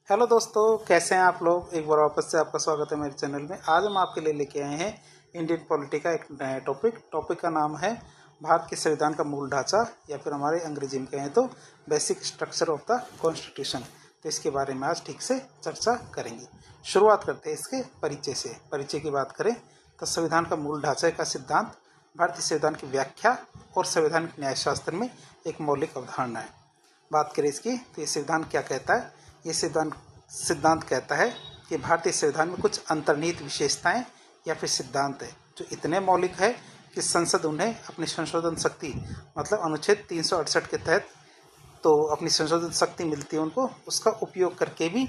Hello दोस्तों, कैसे हैं आप लोग। एक बार वापस से आपका स्वागत है मेरे चैनल में। आज हम आपके लिए लेके आए हैं इंडियन पॉलिटी का एक नया टॉपिक का नाम है भारत के संविधान का मूल ढांचा, या फिर हमारे अंग्रेजी में कहें तो basic structure of the constitution. तो इसके बारे में आज ठीक से चर्चा करेंगे। शुरुआत करते हैं इसके परिचय से। परिचय की बात करें तो संविधान का मूल ढांचा का सिद्धांत भारतीय संविधान की व्याख्या और संवैधानिक न्यायशास्त्र में एक मौलिक अवधारणा है। बात करें इसकी तो ये संविधान क्या कहता है। ये सिद्धांत कहता है कि भारतीय संविधान में कुछ अंतर्निहित विशेषताएं या फिर सिद्धांत है जो इतने मौलिक है कि संसद उन्हें अपनी संशोधन शक्ति मतलब अनुच्छेद 368 के तहत तो अपनी संशोधन शक्ति मिलती है उनको, उसका उपयोग करके भी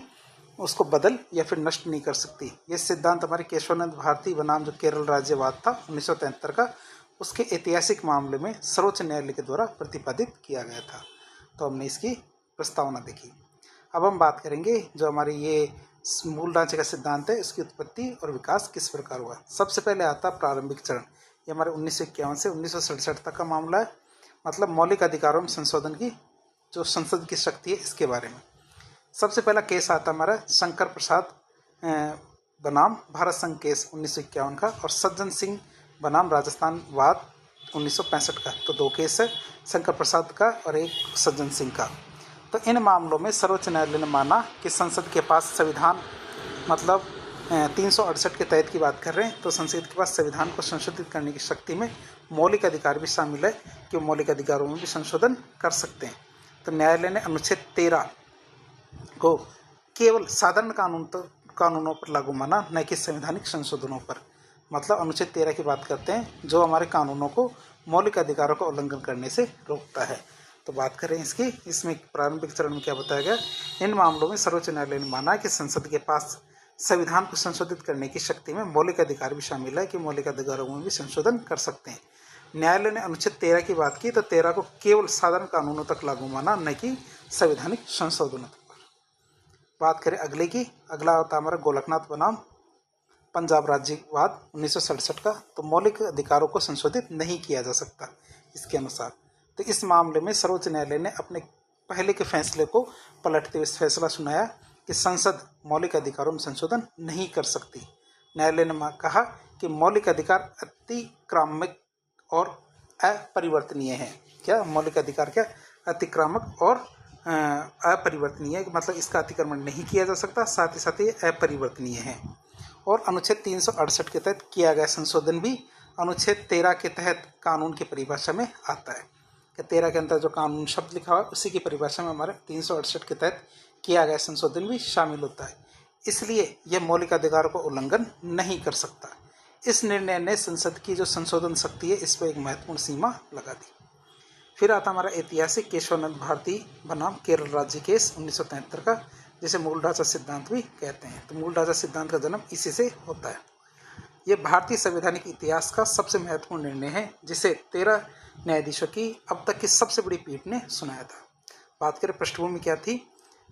उसको बदल या फिर नष्ट नहीं कर सकती। ये सिद्धांत हमारे केशवानंद भारती बनाम जो केरल राज्यवाद था 1973 का, उसके ऐतिहासिक मामले में सर्वोच्च न्यायालय के द्वारा प्रतिपादित किया गया था। तो हमने इसकी प्रस्तावना देखी। अब हम बात करेंगे जो हमारी ये मूल ढांचे का सिद्धांत है, इसकी उत्पत्ति और विकास किस प्रकार हुआ। सबसे पहले आता प्रारंभिक चरण। ये हमारे 1951 से 1967 तक का मामला है, मतलब मौलिक अधिकारों में संशोधन की जो संसद की शक्ति है इसके बारे में। सबसे पहला केस आता हमारा शंकर प्रसाद बनाम भारत संघ केस 1951 का, और सज्जन सिंह बनाम राजस्थान वाद 1965 का। तो दो केस है, शंकर प्रसाद का और एक सज्जन सिंह का। तो इन मामलों में सर्वोच्च न्यायालय ने माना कि संसद के पास संविधान मतलब 368 के तहत की बात कर रहे हैं, तो संसद के पास संविधान को संशोधित करने की शक्ति में मौलिक अधिकार भी शामिल है कि वो मौलिक अधिकारों में भी संशोधन कर सकते हैं। तो न्यायालय ने अनुच्छेद 13 को केवल साधारण कानूनों पर लागू माना, न कि संवैधानिक संशोधनों पर। मतलब अनुच्छेद 13 की बात करते हैं जो हमारे कानूनों को मौलिक अधिकारों का उल्लंघन करने से रोकता है। तो बात करें इसकी, इसमें प्रारंभिक चरण में क्या बताया गया। इन मामलों में सर्वोच्च न्यायालय ने माना कि संसद के पास संविधान को संशोधित करने की शक्ति में मौलिक अधिकार भी शामिल है कि मौलिक अधिकारों में भी संशोधन कर सकते हैं। न्यायालय ने अनुच्छेद 13 की बात की तो 13 को केवल साधारण कानूनों तक लागू माना, न कि संवैधानिक संशोधनों पर। बात करें अगले की, अगला होता हमारा गोलकनाथ बनाम पंजाब राज्यवाद 1967 का। तो मौलिक अधिकारों को संशोधित नहीं किया जा सकता इसके अनुसार। तो इस मामले में सर्वोच्च न्यायालय ने अपने पहले के फैसले को पलटते हुए फैसला सुनाया कि संसद मौलिक अधिकारों में संशोधन नहीं कर सकती। न्यायालय ने कहा कि मौलिक अधिकार अतिक्रामक और अपरिवर्तनीय है। क्या मौलिक अधिकार क्या अतिक्रामक और अपरिवर्तनीय है, मतलब इसका अतिक्रमण नहीं किया जा सकता, साथ ही साथ ये अपरिवर्तनीय है। और अनुच्छेद 368 के तहत किया गया संशोधन भी अनुच्छेद 13 के तहत कानून की परिभाषा में आता है। कि 13 के अंदर जो कानून शब्द लिखा हुआ है उसी की परिभाषा में हमारे 368 के तहत किया गया संशोधन भी शामिल होता है, इसलिए यह मौलिक अधिकारों को उल्लंघन नहीं कर सकता। इस निर्णय ने संसद की जो संशोधन शक्ति है इस पर एक महत्वपूर्ण सीमा लगा दी। फिर आता हमारा ऐतिहासिक केशवानंद भारती बनाम केरल राज्य केस 1973 का, जिसे मूल ढांचा सिद्धांत भी कहते हैं। तो मूल ढांचा सिद्धांत का जन्म इसी से होता है। ये भारतीय संवैधानिक इतिहास का सबसे महत्वपूर्ण निर्णय है, जिसे 13 न्यायाधीशों की अब तक की सबसे बड़ी पीठ ने सुनाया था। बात करें पृष्ठभूमि क्या थी,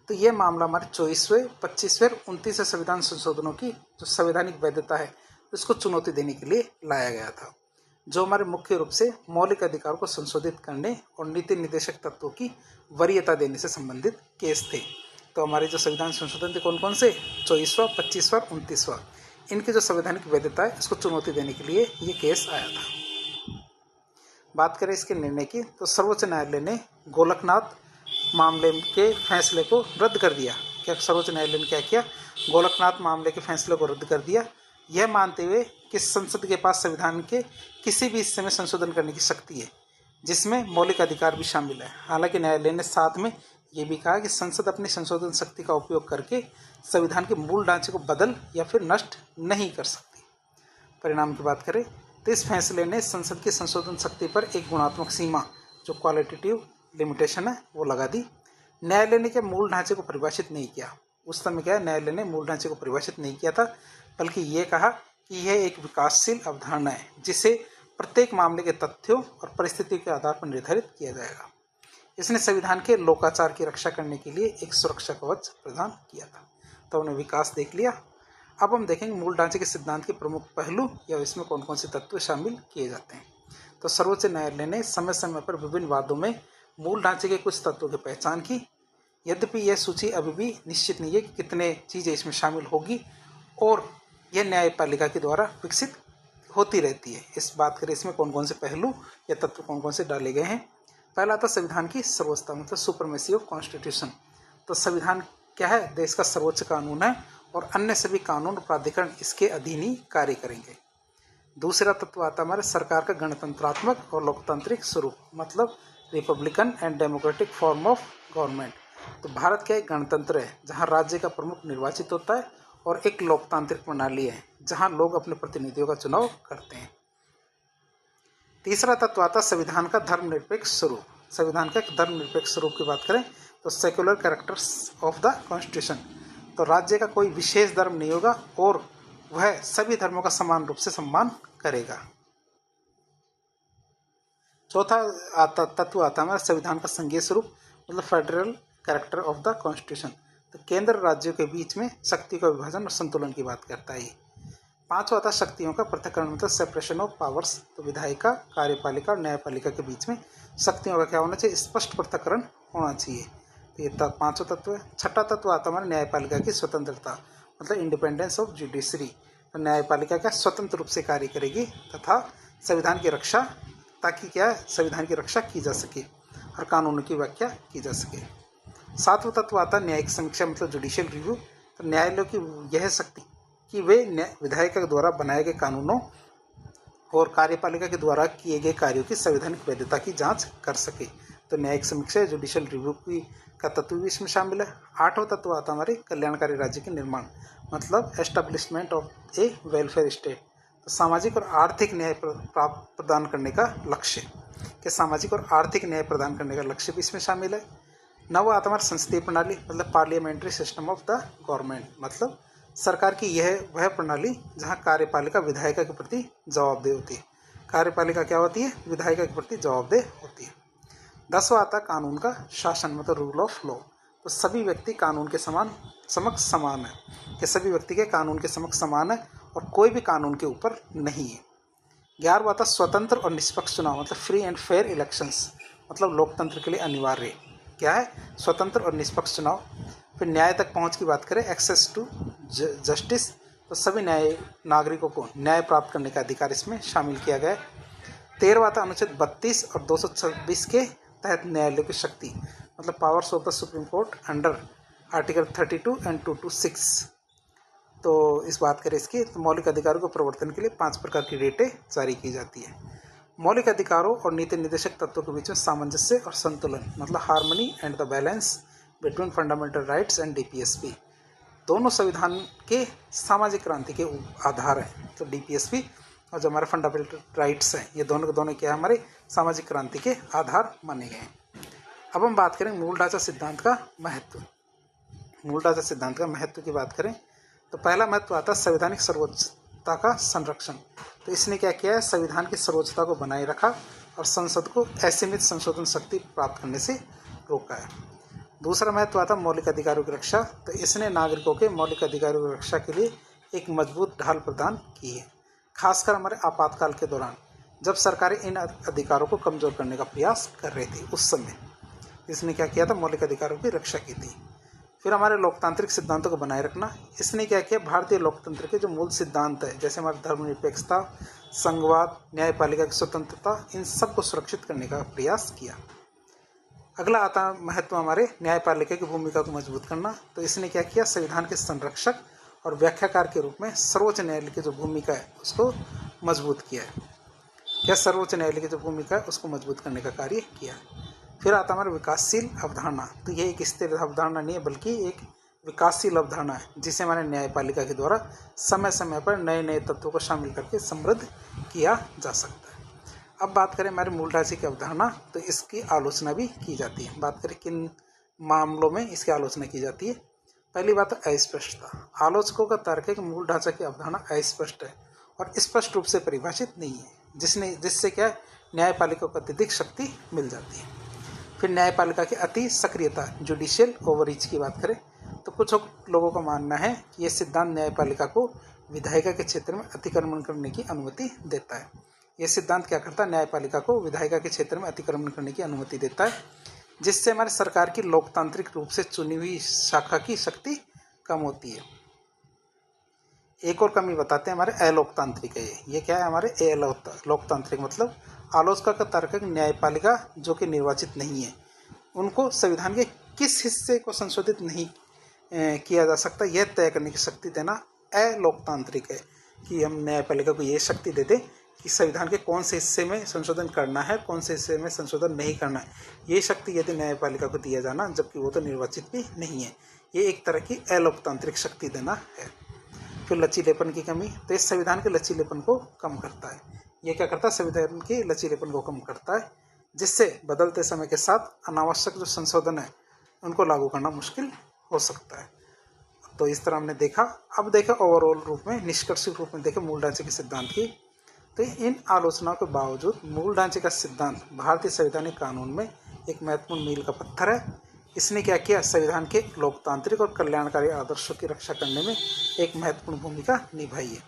तो ये मामला हमारे 24वें, 25वें और 29वें संविधान संशोधनों की जो संवैधानिक वैधता है उसको चुनौती देने के लिए लाया गया था, जो हमारे मुख्य रूप से मौलिक अधिकारों को संशोधित करने और नीति निर्देशक तत्वों की वरीयता देने से संबंधित केस थे। तो हमारे जो संविधान संशोधन थे कौन कौन से, 24वां, 25वां और 29वां, इनकी जो संवैधानिक वैधता है इसको चुनौती देने के लिए ये केस आया था। बात करें इसके निर्णय की, तो सर्वोच्च न्यायालय ने गोलकनाथ मामले के फैसले को रद्द कर दिया। क्या सर्वोच्च न्यायालय ने क्या किया, गोलकनाथ मामले के फैसले को रद्द कर दिया, यह मानते हुए कि संसद के पास संविधान के किसी भी हिस्से में संशोधन करने की शक्ति है जिसमें मौलिक अधिकार भी शामिल है। हालांकि न्यायालय ने साथ में ये भी कहा कि संसद अपनी संशोधन शक्ति का उपयोग करके संविधान के मूल ढांचे को बदल या फिर नष्ट नहीं कर सकती। परिणाम की बात करें तो इस फैसले ने संसद की संशोधन शक्ति पर एक गुणात्मक सीमा जो क्वालिटेटिव लिमिटेशन है वो लगा दी। न्यायालय ने क्या मूल ढांचे को परिभाषित नहीं किया, उस समय क्या है न्यायालय ने मूल ढांचे को परिभाषित नहीं किया था, बल्कि ये कहा कि यह एक विकासशील अवधारणा है जिसे प्रत्येक मामले के तथ्यों और परिस्थितियों के आधार पर निर्धारित किया जाएगा। इसने संविधान के लोकाचार की रक्षा करने के लिए एक सुरक्षा कवच प्रदान किया था। तो हमने विकास देख लिया। अब हम देखेंगे मूल ढांचे के सिद्धांत के प्रमुख पहलू या इसमें कौन कौन से तत्व शामिल किए जाते हैं। तो सर्वोच्च न्यायालय ने समय समय पर विभिन्न वादों में मूल ढांचे के कुछ तत्वों की पहचान की यद्यपि यह सूची अभी भी निश्चित नहीं है कि कितने चीज़ें इसमें शामिल होगी और यह न्यायपालिका के द्वारा विकसित होती रहती है। इस बात करें इसमें कौन कौन से पहलू या तत्व कौन कौन से डाले गए हैं। पहला था संविधान की सर्वोच्चता, मतलब सुपरमेसी ऑफ कॉन्स्टिट्यूशन। तो संविधान क्या है? देश का सर्वोच्च कानून है और अन्य सभी कानून और प्राधिकरण इसके अधीन ही कार्य करेंगे। दूसरा तत्व आता है हमारे सरकार का गणतंत्रात्मक और लोकतांत्रिक स्वरूप, मतलब Republican and democratic form of government. तो भारत क्या एक गणतंत्र है जहां राज्य का प्रमुख निर्वाचित होता है और एक लोकतांत्रिक प्रणाली है जहां लोग अपने प्रतिनिधियों का चुनाव करते हैं। तीसरा तत्व आता है संविधान का धर्मनिरपेक्ष स्वरूप। संविधान का एक धर्मनिरपेक्ष स्वरूप की बात करें तो secular characters of the constitution. तो राज्य का कोई विशेष धर्म नहीं होगा और वह सभी धर्मों का समान रूप से सम्मान करेगा। चौथा तत्व आता है हमारा संविधान का संघीय स्वरूप, मतलब federal character of the constitution. तो केंद्र राज्यों के बीच में शक्ति का विभाजन और संतुलन की बात करता है। पांचवा आता शक्तियों का पृथक्करण, मतलब सेपरेशन ऑफ पावर्स। तो विधायिका, कार्यपालिका और न्यायपालिका के बीच में शक्तियों का क्या होना चाहिए? स्पष्ट पृथक्करण होना चाहिए। तो ये पांचवा तत्व है। छठा तत्व आता हमारे न्यायपालिका की स्वतंत्रता, मतलब इंडिपेंडेंस ऑफ जुडिशरी। तो न्यायपालिका क्या स्वतंत्र रूप से कार्य करेगी तथा संविधान की रक्षा, ताकि क्या है संविधान की रक्षा की जा सके और कानूनों की व्याख्या की जा सके। सातवां तत्व आता है न्यायिक समीक्षा, मतलब जुडिशियल रिव्यू। तो न्यायालयों की यह शक्ति कि वे विधायिका के द्वारा बनाए गए कानूनों और कार्यपालिका के द्वारा किए गए कार्यों की संवैधानिक वैधता की जांच कर सके। तो न्यायिक समीक्षा, जुडिशियल रिव्यू का तत्व भी इसमें शामिल है। आठवां तत्व आता हमारे कल्याणकारी राज्य के निर्माण, मतलब establishment of A welfare state. तो सामाजिक और आर्थिक न्याय प्रदान करने का लक्ष्य, कि सामाजिक और आर्थिक न्याय प्रदान करने का लक्ष्य भी इसमें शामिल है। नवा आता हमारा संसदीय प्रणाली, मतलब parliamentary system of the government. मतलब सरकार की यह वह प्रणाली जहां कार्यपालिका विधायिका के प्रति जवाबदेह होती है। कार्यपालिका क्या होती है? विधायिका के प्रति जवाबदेह होती है। 10वां आता कानून का शासन, मतलब रूल ऑफ लॉ। तो सभी व्यक्ति कानून के समक्ष समान है, कि सभी व्यक्ति के कानून के समक्ष समान है और कोई भी कानून के ऊपर नहीं है। 11वां आता स्वतंत्र और निष्पक्ष चुनाव, मतलब फ्री एंड फेयर इलेक्शंस। मतलब लोकतंत्र के लिए अनिवार्य क्या है? स्वतंत्र और निष्पक्ष चुनाव। फिर न्याय तक पहुंच की बात करें, एक्सेस टू जस्टिस। तो सभी नागरिकों को न्याय प्राप्त करने का अधिकार इसमें शामिल किया गया है। 13वां था अनुच्छेद 32 और 226 के तहत न्यायालय की शक्ति, मतलब powers of the supreme court under article 32 and 226। तो इस बात करें इसकी, तो मौलिक अधिकारों को प्रवर्तन के लिए 5 प्रकार की रेटें जारी की जाती है। मौलिक अधिकारों और नीति निर्देशक तत्वों के बीच में सामंजस्य और संतुलन, मतलब harmony and the balance between fundamental rights and DPSP. दोनों संविधान के सामाजिक क्रांति के आधार हैं। तो डीपीएसपी और जो हमारे फंडामेंटल राइट्स हैं, ये दोनों के दोनों क्या है? हमारे सामाजिक क्रांति के आधार माने गए हैं। अब हम बात करें मूल ढांचा सिद्धांत का महत्व। मूल ढांचा सिद्धांत का महत्व की बात करें तो पहला महत्व आता है संवैधानिक सर्वोच्चता का संरक्षण। तो इसने क्या किया है? संविधान की सर्वोच्चता को बनाए रखा और संसद को असीमित संशोधन शक्ति प्राप्त करने से रोका है। दूसरा महत्व आता है मौलिक अधिकारों की रक्षा। तो इसने नागरिकों के मौलिक अधिकारों की रक्षा के लिए एक मजबूत ढाल प्रदान की है, खासकर हमारे आपातकाल के दौरान जब सरकारें इन अधिकारों को कमजोर करने का प्रयास कर रही थी। उस समय इसने क्या किया था? मौलिक अधिकारों की रक्षा की थी। फिर हमारे लोकतांत्रिक सिद्धांतों को बनाए रखना, इसने क्या किया? भारतीय लोकतंत्र के जो मूल सिद्धांत है, जैसे हमारे धर्मनिरपेक्षता, संघवाद, न्यायपालिका की स्वतंत्रता, इन सब को सुरक्षित करने का प्रयास किया। अगला आता है महत्व हमारे न्यायपालिका की भूमिका को मजबूत करना। तो इसने क्या किया? संविधान के संरक्षक और व्याख्याकार के रूप में सर्वोच्च न्यायालय की जो भूमिका है उसको मजबूत किया है। क्या सर्वोच्च न्यायालय की जो भूमिका है उसको मजबूत करने का कार्य किया। फिर आता हमारा विकासशील अवधारणा। तो ये एक स्थिर अवधारणा नहीं है, बल्कि एक विकासशील अवधारणा है, जिसे हमारे न्यायपालिका के द्वारा समय समय पर नए नए तत्वों को शामिल करके समृद्ध किया जा सकता है। अब बात करें हमारे मूल ढांचे की अवधारणा, तो इसकी आलोचना भी की जाती है। बात करें किन मामलों में इसकी आलोचना की जाती है। पहली बात है अस्पष्टता। आलोचकों का तर्क है कि मूल ढांचा की अवधारणा अस्पष्ट है और स्पष्ट रूप से परिभाषित नहीं है, जिससे क्या है? न्यायपालिका को अत्यधिक शक्ति मिल जाती है। फिर न्यायपालिका की अति सक्रियता, जुडिशियल ओवररीच की बात करें तो कुछ लोगों का मानना है कि यह सिद्धांत न्यायपालिका को विधायिका के क्षेत्र में अतिक्रमण करने की अनुमति देता है। यह सिद्धांत क्या करता है? न्यायपालिका को विधायिका के क्षेत्र में अतिक्रमण करने की अनुमति देता है, जिससे हमारी सरकार की लोकतांत्रिक रूप से चुनी हुई शाखा की शक्ति कम होती है। एक और कमी बताते हैं, हमारे अलोकतांत्रिक है ये क्या है हमारे लोकतांत्रिक मतलब आलोचना का तार्किक न्यायपालिका जो कि निर्वाचित नहीं है, उनको संविधान के किस हिस्से को संशोधित नहीं किया जा सकता यह तय करने की शक्ति देना अलोकतांत्रिक है। कि हम न्यायपालिका को ये शक्ति दे दें कि संविधान के कौन से हिस्से में संशोधन करना है, कौन से हिस्से में संशोधन नहीं करना है, ये शक्ति यदि न्यायपालिका को दिया जाना, जबकि वो तो निर्वाचित भी नहीं है, ये एक तरह की अलोकतांत्रिक शक्ति देना है। फिर लचीलेपन की कमी, तो इस संविधान के लचीलेपन को कम करता है। ये क्या करता है, संविधान के लचीलेपन को कम करता है, जिससे बदलते समय के साथ अनावश्यक जो संशोधन है उनको लागू करना मुश्किल हो सकता है। तो इस तरह हमने देखा। अब देखें ओवरऑल रूप में, निष्कर्षित रूप में देखें मूल ढांचे के सिद्धांत की। तो इन आलोचनाओं के बावजूद मूल ढांचे का सिद्धांत भारतीय संवैधानिक कानून में एक महत्वपूर्ण मील का पत्थर है। इसने क्या किया, संविधान के लोकतांत्रिक और कल्याणकारी आदर्शों की रक्षा करने में एक महत्वपूर्ण भूमिका निभाई है।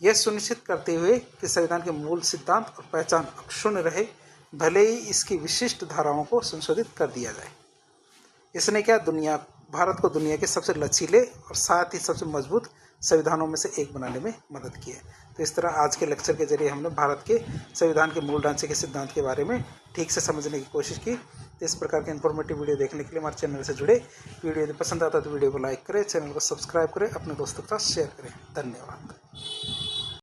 यह सुनिश्चित करते हुए कि संविधान के मूल सिद्धांत और पहचान अक्षुण्ण रहे, भले ही इसकी विशिष्ट धाराओं को संशोधित कर दिया जाए। इसने क्या, भारत को दुनिया के सबसे लचीले और साथ ही सबसे मजबूत संविधानों में से एक बनाने में मदद की है। तो इस तरह आज के लेक्चर के जरिए हमने भारत के संविधान के मूल ढांचे के सिद्धांत के बारे में ठीक से समझने की कोशिश की। तो इस प्रकार के इन्फॉर्मेटिव वीडियो देखने के लिए हमारे चैनल से जुड़े। वीडियो यदि पसंद आता है तो वीडियो को लाइक करें, चैनल को सब्सक्राइब करें, अपने दोस्तों के साथ शेयर करें। धन्यवाद।